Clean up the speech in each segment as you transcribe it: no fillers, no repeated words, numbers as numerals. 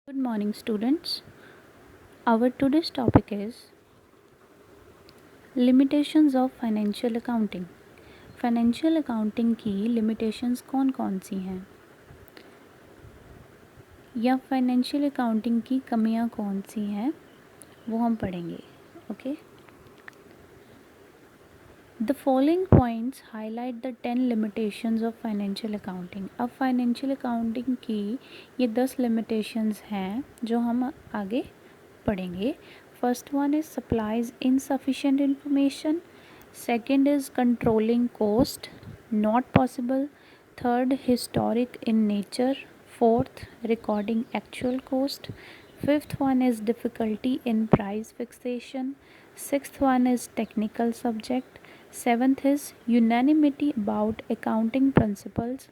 Good morning, students. Our today's topic is limitations of financial accounting. Financial accounting की limitations कौन कौन सी हैं या फाइनेंशियल अकाउंटिंग की कमियां कौन सी हैं वो हम पढ़ेंगे. Okay. The following points highlight the 10 limitations of financial accounting. अब फाइनेंशियल अकाउंटिंग की ये 10 लिमिटेशंस हैं जो हम आगे पढ़ेंगे. First one is supplies insufficient information. Second is controlling cost, not possible. Third, historic in nature. Fourth, recording actual cost. Fifth one is difficulty in price fixation. Sixth one is technical subject. Seventh is unanimity about accounting principles.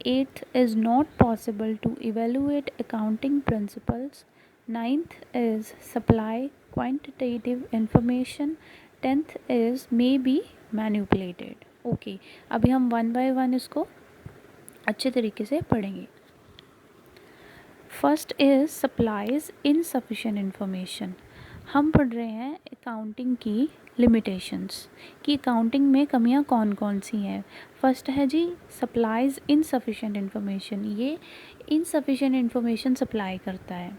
Eighth is not possible to evaluate accounting principles. Ninth is supply quantitative information. 10th is may be manipulated. Okay, अभी हम one by one इसको अच्छे तरीके से पढ़ेंगे. First is supplies insufficient information. हम पढ़ रहे हैं अकाउंटिंग की लिमिटेशंस कि अकाउंटिंग में कमियां कौन कौन सी हैं. फर्स्ट है जी सप्लाइज इनसफिशिएंट इन्फॉर्मेशन. ये इनसफिशिएंट इन्फॉर्मेशन सप्लाई करता है.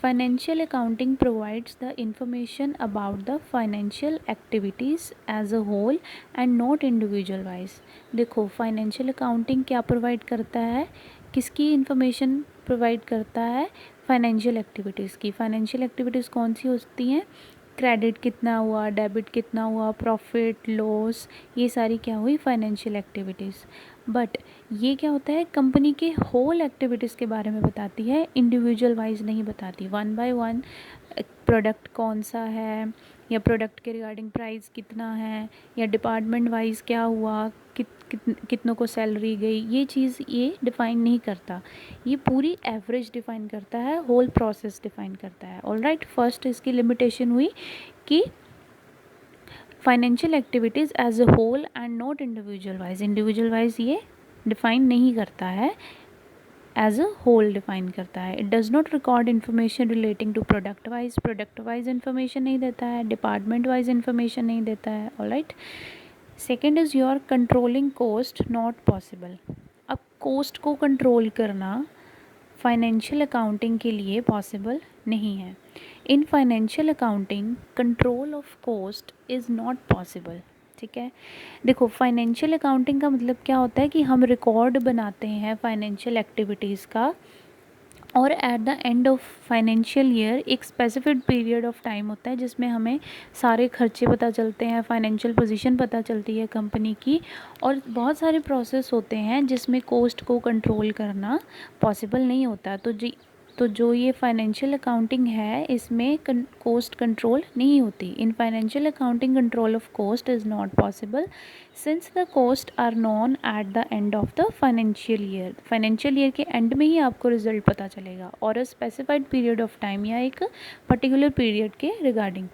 Financial accounting provides the information about the financial activities as a whole and not individual wise. देखो फाइनेंशियल अकाउंटिंग क्या प्रोवाइड करता है, किसकी इंफॉर्मेशन प्रोवाइड करता है, फाइनेंशियल एक्टिविटीज़ की. फाइनेंशियल एक्टिविटीज़ कौन सी होती हैं, क्रेडिट कितना हुआ, डेबिट कितना हुआ, प्रॉफिट लॉस, ये सारी क्या हुई फाइनेंशियल एक्टिविटीज़. बट ये क्या होता है, कंपनी के होल एक्टिविटीज़ के बारे में बताती है, इंडिविजुअल वाइज नहीं बताती. वन बाय वन प्रोडक्ट कौन सा है या प्रोडक्ट के रिगार्डिंग प्राइस कितना है या डिपार्टमेंट वाइज क्या हुआ, कितनों को सैलरी गई, ये चीज़ ये डिफ़ाइन नहीं करता. ये पूरी एवरेज डिफ़ाइन करता है, होल प्रोसेस डिफ़ाइन करता है. ऑलराइट, फर्स्ट इसकी लिमिटेशन हुई कि financial activities as a whole and not individual wise. Individual wise ये डिफ़ाइन नहीं करता है, एज अ होल डिफ़ाइन करता है. It does not record information relating to product wise information नहीं देता है, डिपार्टमेंट वाइज इन्फॉर्मेशन नहीं देता है. Alright. Second is your controlling cost not possible. अब कोस्ट को कंट्रोल करना फाइनेंशियल अकाउंटिंग के लिए पॉसिबल नहीं है. In financial accounting control of cost is not possible. ठीक है. देखो फाइनेंशियल अकाउंटिंग का मतलब क्या होता है कि हम रिकॉर्ड बनाते हैं फाइनेंशियल एक्टिविटीज़ का और eight the end of financial year एक स्पेसिफिक पीरियड ऑफ टाइम होता है जिसमें हमें सारे खर्चे पता चलते हैं, फाइनेंशियल पोजीशन पता चलती है कंपनी की, और बहुत सारे प्रोसेस होते हैं जिसमें कोस्ट को कंट्रोल करना पॉसिबल नहीं होता. तो जो ये फाइनेंशियल अकाउंटिंग है इसमें कोस्ट कंट्रोल नहीं होती. In financial accounting control of cost is not possible since the cost are known at the end of the financial year. Financial year के एंड में ही आपको रिजल्ट पता चलेगा और a specified period of time या एक पर्टिकुलर पीरियड के regarding.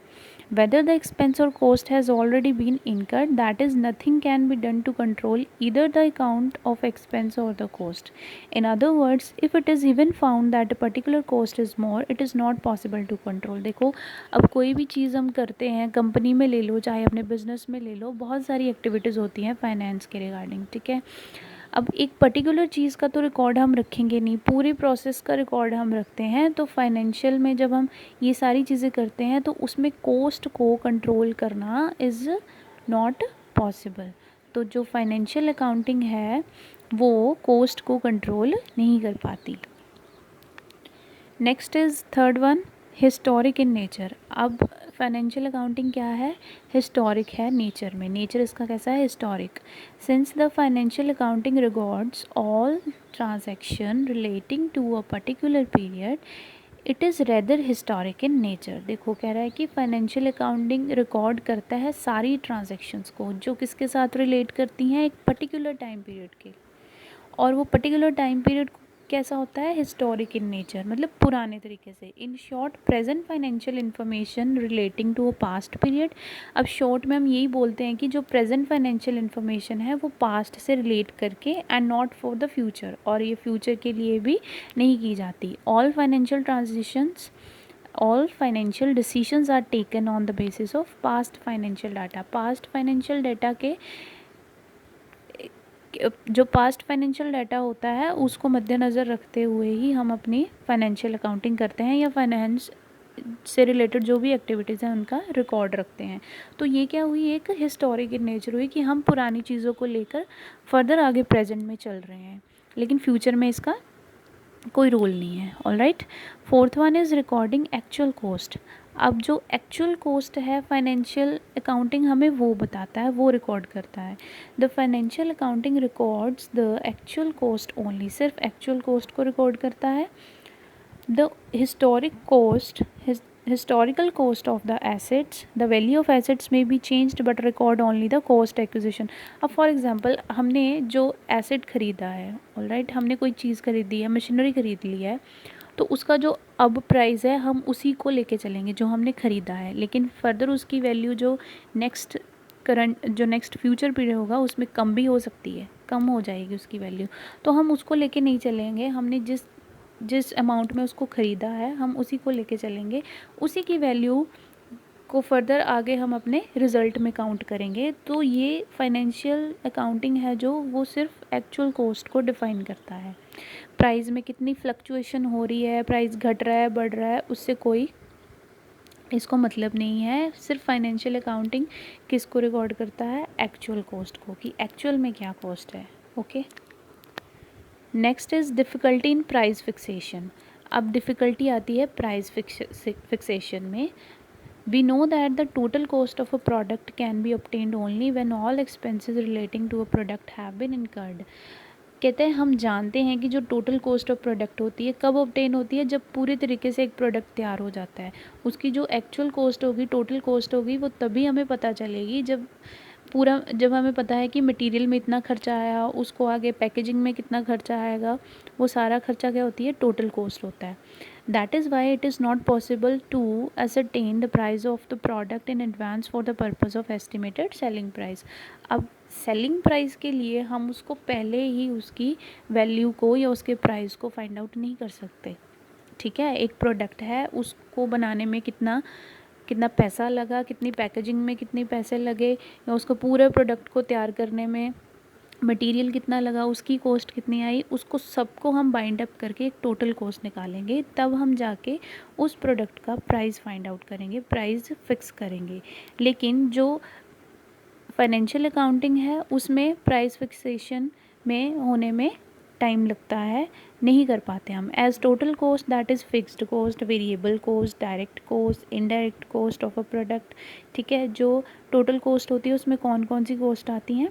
Whether the expense or cost has already been incurred, that is, nothing can be done to control either the account of expense or the cost. In other words, if it is even found that a particular cost is more, it is not possible to control. देखो अब कोई भी चीज़ हम करते हैं, company में ले लो चाहे अपने बिजनेस में ले लो, बहुत सारी एक्टिविटीज़ होती हैं फाइनेंस के रिगार्डिंग. ठीक है. अब एक पर्टिकुलर चीज़ का तो रिकॉर्ड हम रखेंगे नहीं, पूरे प्रोसेस का रिकॉर्ड हम रखते हैं. तो फाइनेंशियल में जब हम ये सारी चीज़ें करते हैं तो उसमें कोस्ट को कंट्रोल करना इज़ नॉट पॉसिबल. तो जो फाइनेंशियल अकाउंटिंग है वो कोस्ट को कंट्रोल नहीं कर पाती. Next is third one, historic in nature. अब फाइनेंशियल अकाउंटिंग क्या है, हिस्टोरिक है नेचर में. नेचर इसका कैसा है, historic. Since the financial accounting records all transaction relating to a particular period, it is rather historic in nature. देखो कह रहा है कि फाइनेंशियल अकाउंटिंग रिकॉर्ड करता है सारी ट्रांजैक्शंस को जो किसके साथ रिलेट करती हैं, एक पर्टिकुलर टाइम पीरियड के, और वो पर्टिकुलर टाइम पीरियड कैसा होता है, हिस्टोरिक इन नेचर, मतलब पुराने तरीके से। In short, present financial information relating to a past period. अब शॉर्ट में हम यही बोलते हैं कि जो प्रेजेंट फाइनेंशियल इन्फॉर्मेशन है वो पास्ट से रिलेट करके, and not for the future, और ये फ्यूचर के लिए भी नहीं की जाती। All financial decisions are taken on the basis of past financial data. Past financial data के जो पास्ट फाइनेंशियल डाटा होता है उसको मद्देनज़र रखते हुए ही हम अपनी फाइनेंशियल अकाउंटिंग करते हैं, या फाइनेंस से रिलेटेड जो भी एक्टिविटीज़ हैं उनका रिकॉर्ड रखते हैं। तो ये क्या हुई, एक हिस्टोरिक इन नेचर हुई कि हम पुरानी चीज़ों को लेकर फर्दर आगे प्रेजेंट में चल रहे हैं, लेकिन फ्यूचर में इसका कोई रोल नहीं है। Alright, fourth one is recording actual cost. अब जो एक्चुअल कॉस्ट है फाइनेंशियल अकाउंटिंग हमें वो बताता है, वो रिकॉर्ड करता है। The financial accounting records the actual cost only, सिर्फ एक्चुअल कॉस्ट को रिकॉर्ड करता है। The historical cost of the assets, the value of assets may be changed but record only the cost acquisition। अब for example हमने जो asset ख़रीदा है, alright, हमने कोई चीज़ खरीदी है, मशीनरी ख़रीद ली है, तो उसका जो अब प्राइस है हम उसी को लेके चलेंगे जो हमने ख़रीदा है, लेकिन फर्दर उसकी वैल्यू जो नेक्स्ट फ्यूचर पीरियड होगा उसमें कम भी हो सकती है, कम हो जाएगी उसकी वैल्यू, तो हम उसको लेके नहीं चलेंगे। हमने जिस अमाउंट में उसको ख़रीदा है हम उसी को लेके चलेंगे, उसी की वैल्यू को फर्दर आगे हम अपने रिज़ल्ट में काउंट करेंगे। तो ये फाइनेंशियल अकाउंटिंग है जो वो सिर्फ एक्चुअल कॉस्ट को डिफ़ाइन करता है। प्राइस में कितनी फ्लक्चुएशन हो रही है, प्राइस घट रहा है, बढ़ रहा है, उससे कोई इसको मतलब नहीं है। सिर्फ फाइनेंशियल अकाउंटिंग किसको रिकॉर्ड करता है, एक्चुअल कॉस्ट को, कि एक्चुअल में क्या कॉस्ट है। Okay, next is difficulty in price fixation. अब डिफ़िकल्टी आती है प्राइस फिक्सेशन में। We know that the total cost of a product can be obtained only when all expenses relating to a product have been incurred. कहते हैं हम जानते हैं कि जो टोटल कॉस्ट ऑफ प्रोडक्ट होती है कब ऑब्टेन होती है, जब पूरे तरीके से एक प्रोडक्ट तैयार हो जाता है। उसकी जो एक्चुअल कॉस्ट होगी, टोटल कॉस्ट होगी, वो तभी हमें पता चलेगी जब हमें पता है कि मटेरियल में इतना खर्चा आया, उसको आगे पैकेजिंग में कितना खर्चा आएगा, वो सारा खर्चा क्या होती है, टोटल कॉस्ट होता है। That is why it is not possible to ascertain the price of the product in advance for the purpose of estimated selling price. अब सेलिंग प्राइस के लिए हम उसको पहले ही उसकी वैल्यू को या उसके प्राइस को फाइंड आउट नहीं कर सकते। ठीक है, एक प्रोडक्ट है, उसको बनाने में कितना पैसा लगा, कितनी पैकेजिंग में कितने पैसे लगे, या उसको पूरे प्रोडक्ट को तैयार करने में मटेरियल कितना लगा, उसकी कॉस्ट कितनी आई, उसको सबको हम बाइंड अप करके एक टोटल कॉस्ट निकालेंगे, तब हम जाके उस प्रोडक्ट का प्राइस फाइंड आउट करेंगे, प्राइस फिक्स करेंगे। लेकिन जो फाइनेंशियल अकाउंटिंग है उसमें प्राइस फिक्सेशन में होने में टाइम लगता है, नहीं कर पाते हम। As total cost that is fixed cost, variable cost, direct cost, indirect cost of a product. ठीक है, जो टोटल कॉस्ट होती है उसमें कौन कौन सी कॉस्ट आती हैं,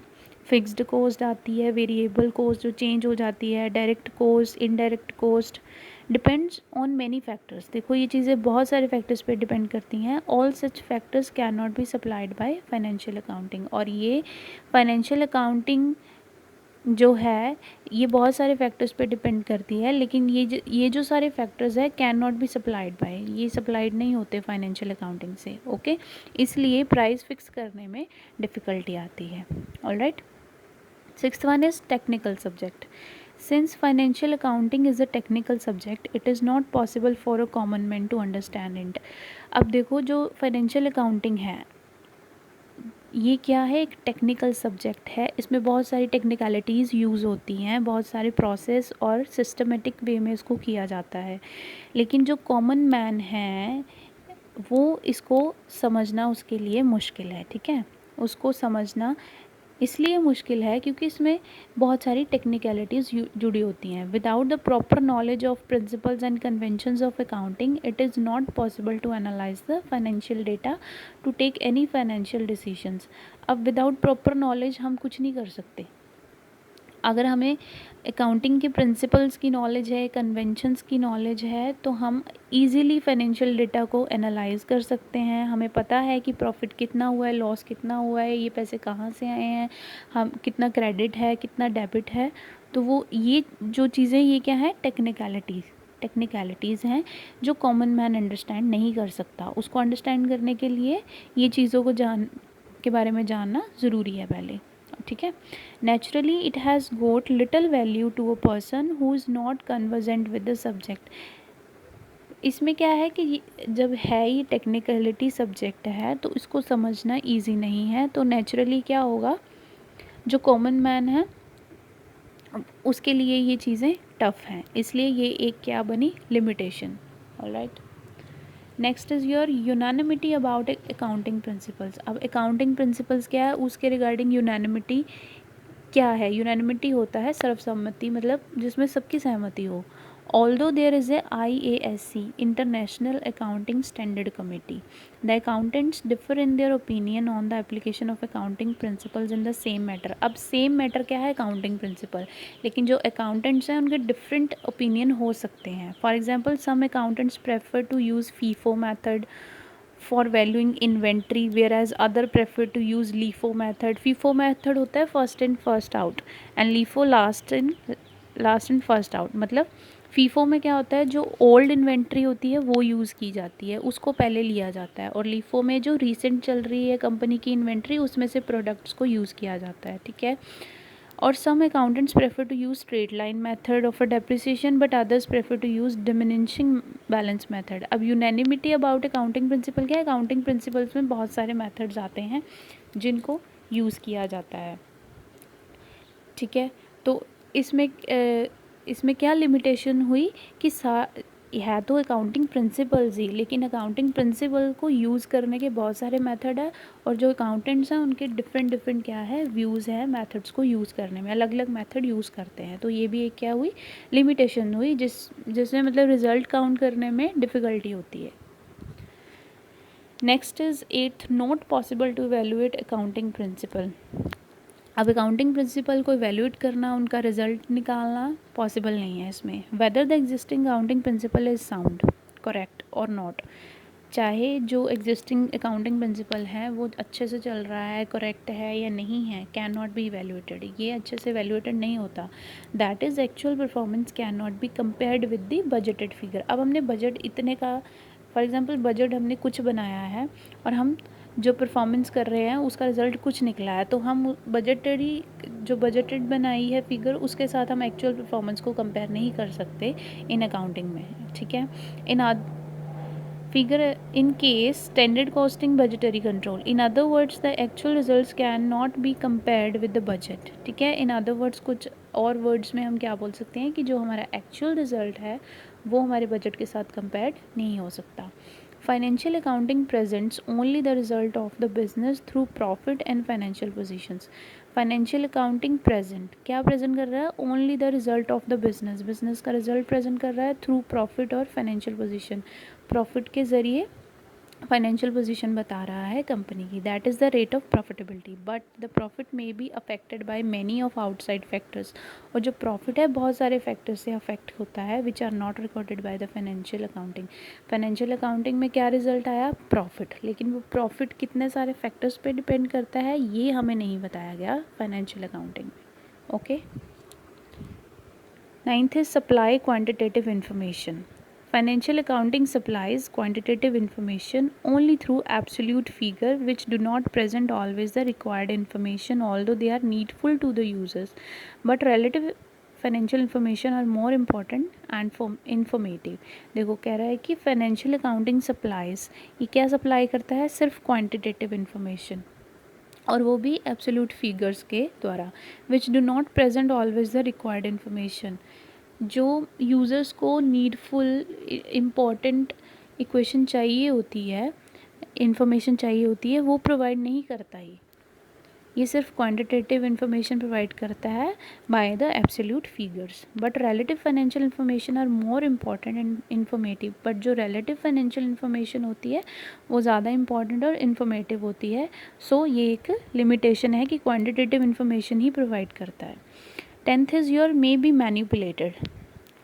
फिक्स्ड कॉस्ट आती है, वेरिएबल कॉस्ट जो चेंज हो जाती है, direct cost, indirect cost, depends on many factors. देखो ये चीज़ें बहुत सारे फैक्टर्स पे डिपेंड करती हैं। All such factors can not be supplied by financial accounting. और ये फाइनेंशियल अकाउंटिंग जो है ये बहुत सारे फैक्टर्स पे डिपेंड करती है, लेकिन ये जो सारे फैक्टर्स है can not be supplied by, ये सप्लाइड नहीं होते फाइनेंशियल अकाउंटिंग से। ओके, इसलिए प्राइस फिक्स करने में डिफ़िकल्टी आती है। Alright, sixth one is technical subject. Since financial accounting is a technical subject, it is not possible for a common man to understand it। अब देखो जो फाइनेंशियल अकाउंटिंग है ये क्या है, एक टेक्निकल सब्जेक्ट है, इसमें बहुत सारी टेक्निकलिटीज़ यूज़ होती हैं, बहुत सारे प्रोसेस और सिस्टमेटिक वे में इसको किया जाता है, लेकिन जो कॉमन मैन है वो इसको समझना उसके लिए मुश्किल है। ठीक है, उसको समझना इसलिए मुश्किल है क्योंकि इसमें बहुत सारी टेक्निकलिटीज़ जुड़ी होती हैं। Without the proper knowledge of principles and conventions of accounting it is not possible to analyse the financial data to take any financial decisions. अब विदाउट प्रॉपर नॉलेज हम कुछ नहीं कर सकते। अगर हमें अकाउंटिंग के प्रिंसिपल्स की नॉलेज है, कन्वेंशंस की नॉलेज है, तो हम इजीली फाइनेंशियल डेटा को एनालाइज कर सकते हैं। हमें पता है कि प्रॉफिट कितना हुआ है, लॉस कितना हुआ है, ये पैसे कहाँ से आए हैं, हम कितना क्रेडिट है, कितना डेबिट है। तो वो ये जो चीज़ें, ये क्या है, टेक्निकलिटीज़ हैं जो कॉमन मैन अंडरस्टैंड नहीं कर सकता। उसको अंडरस्टैंड करने के लिए ये चीज़ों को के बारे में जानना ज़रूरी है पहले, ठीक है। Naturally it has got little value to a person who is not convergent with the subject. इसमें क्या है कि जब है ये टेक्निकलिटी सब्जेक्ट है तो इसको समझना ईजी नहीं है, तो नेचुरली क्या होगा, जो कॉमन मैन है उसके लिए ये चीज़ें टफ हैं, इसलिए ये एक क्या बनी, limitation. Alright, next is your unanimity about accounting principles. अब अकाउंटिंग प्रिंसिपल्स क्या है, उसके रिगार्डिंग यूनानिमिटी क्या है। यूनानिमिटी होता है सर्वसम्मति, मतलब जिसमें सबकी सहमति हो। Although there is a IASC, international accounting standard committee, the accountants differ in their opinion on the application of accounting principles in the same matter. अब सेम मैटर क्या है, अकाउंटिंग प्रिंसिपल, लेकिन जो अकाउंटेंट्स हैं उनके डिफरेंट ओपिनियन हो सकते हैं। For example, some accountants prefer to use FIFO method for valuing inventory, whereas other prefer to use LIFO method. FIFO method होता है first in first out and LIFO last in first out। मतलब FIFO में क्या होता है, जो old inventory होती है वो यूज़ की जाती है, उसको पहले लिया जाता है, और LIFO में जो रिसेंट चल रही है कंपनी की इन्वेंट्री, उसमें से प्रोडक्ट्स को यूज़ किया जाता है, ठीक है। और some accountants prefer to use straight line method of a depreciation, but others prefer to use diminishing balance method। अब यूनैनिमिटी अबाउट अकाउंटिंग प्रिंसिपल क्या है, अकाउंटिंग प्रिंसिपल्स में बहुत सारे मेथड्स आते हैं जिनको यूज़ किया जाता है, ठीक है। तो इसमें क्या लिमिटेशन हुई कि है तो अकाउंटिंग प्रिंसिपल्स ही, लेकिन अकाउंटिंग प्रिंसिपल को यूज़ करने के बहुत सारे मेथड है, और जो अकाउंटेंट्स हैं उनके डिफरेंट क्या है, व्यूज़ हैं मेथड्स को यूज़ करने में, अलग अलग मेथड यूज़ करते हैं। तो ये भी एक क्या हुई, लिमिटेशन हुई, जिसमें मतलब रिज़ल्ट काउंट करने में डिफ़िकल्टी होती है। Next is 8th, not possible to evaluate accounting principle. अब अकाउंटिंग प्रिंसिपल को इवेल्यूएट करना, उनका रिजल्ट निकालना पॉसिबल नहीं है इसमें। Whether the existing accounting principle is sound, correct और नॉट, चाहे जो एग्जिस्टिंग अकाउंटिंग प्रिंसिपल है वो अच्छे से चल रहा है, करेक्ट है या नहीं है, कैन नॉट बी इवेल्यूएटेड, ये अच्छे से इवेल्यूएटेड नहीं होता। That is actual performance can not be compared with the budgeted figure. अब हमने बजट इतने का, फॉर एग्जांपल बजट हमने कुछ बनाया है और हम जो परफॉर्मेंस कर रहे हैं उसका रिज़ल्ट कुछ निकला है, तो हम बजटेड बनाई है फिगर, उसके साथ हम एक्चुअल परफॉर्मेंस को कंपेयर नहीं कर सकते इन अकाउंटिंग में, ठीक है। figure in case standard costing budgetary control, in other words the actual results can not be compared with the budget, ठीक है। in other words कुछ और वर्ड्स में हम क्या बोल सकते हैं कि जो हमारा एक्चुअल रिजल्ट है वो हमारे बजट के साथ कंपेयर्ड नहीं हो सकता। Financial accounting presents only the result of the business through profit and financial positions. Financial accounting present क्या प्रेजेंट कर रहा है, only the result of the business का रिजल्ट प्रेजेंट कर रहा है थ्रू प्रॉफिट और फाइनेंशियल पोजीशन, प्रॉफिट के ज़रिए फाइनेंशियल पोजीशन बता रहा है कंपनी की, that is the rate of profitability, but the profit may be affected by many of outside factors. और जो प्रॉफिट है बहुत सारे फैक्टर्स से अफेक्ट होता है, which are not recorded by the financial accounting. Financial accounting में क्या रिजल्ट आया, प्रॉफिट, लेकिन वो प्रॉफिट कितने सारे फैक्टर्स पे डिपेंड करता है ये हमें नहीं बताया गया फाइनेंशियल अकाउंटिंग में, okay. 9th is supply quantitative information. Financial accounting supplies quantitative information only through absolute figure which do not present always the required information although they are needful to the users, but relative financial information are more important and informative. देखो कह रहा है कि financial accounting supplies, ये क्या supply करता है, सिर्फ क्वांटिटेटिव इन्फॉर्मेशन, और वो भी एब्सोल्यूट फिगर्स के द्वारा, which do not present always the required information. जो यूज़र्स को नीडफुल इम्पॉर्टेंट इक्वेशन चाहिए होती है, इंफॉर्मेशन चाहिए होती है, वो प्रोवाइड नहीं करता ये सिर्फ क्वांटिटेटिव इन्फॉर्मेशन प्रोवाइड करता है by the absolute figures. But relative financial information are more important and informative, but जो रिलेटिव फाइनेंशियल इन्फॉर्मेशन होती है वो ज़्यादा इंपॉर्टेंट और इन्फॉर्मेटिव होती है। सो ये एक लिमिटेशन है कि क्वांटिटेटिव इन्फॉर्मेशन ही प्रोवाइड करता है। 10th is your may be manipulated.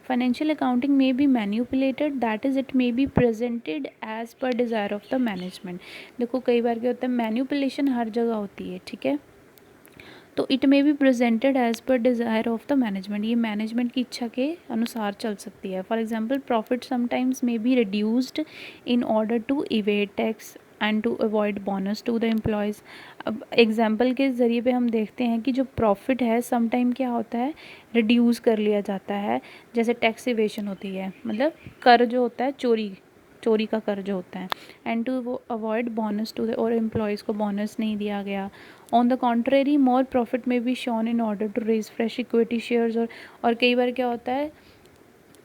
Financial accounting may be manipulated, that is it may be presented as per desire of the management. देखो कई बार क्या होता है, मैनिपुलेशन हर जगह होती है, ठीक है, तो it may be presented as per desire of the management, ये मैनेजमेंट की इच्छा के अनुसार चल सकती है. For example profit sometimes may be reduced in order to evade tax and to avoid bonus to the employees. अब एग्जांपल के ज़रिए पे हम देखते हैं कि जो प्रॉफिट है समटाइम क्या होता है, रिड्यूस कर लिया जाता है, जैसे टैक्स इवेशन होती है, मतलब कर जो होता है चोरी का कर जो होता है, and to avoid bonus to the, और एम्प्लॉयज़ को बोनस नहीं दिया गया. On the contrary more profit में be shown in order to raise fresh equity shares. और कई बार क्या होता है,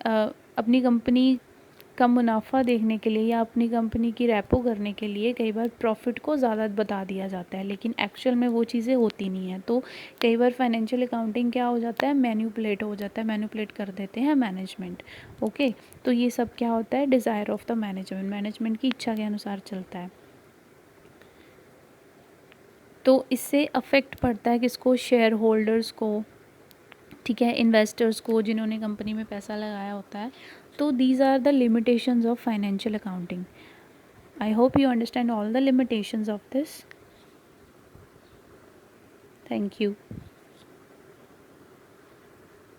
अपनी कंपनी का मुनाफा देखने के लिए या अपनी कंपनी की रैपो करने के लिए कई बार प्रॉफिट को ज़्यादा बता दिया जाता है, लेकिन एक्चुअल में वो चीज़ें होती नहीं हैं. तो कई बार फाइनेंशियल अकाउंटिंग क्या हो जाता है, मैनिपुलेट हो जाता है, मैनिपुलेट कर देते हैं मैनेजमेंट. ओके, तो ये सब क्या होता है, desire of the management, management की इच्छा के अनुसार चलता है. तो इससे अफेक्ट पड़ता है किसको, शेयर होल्डर्स को, ठीक है, इन्वेस्टर्स को, जिन्होंने कंपनी में पैसा लगाया होता है. तो these are the limitations of financial accounting. I hope you understand all the limitations of this. Thank you.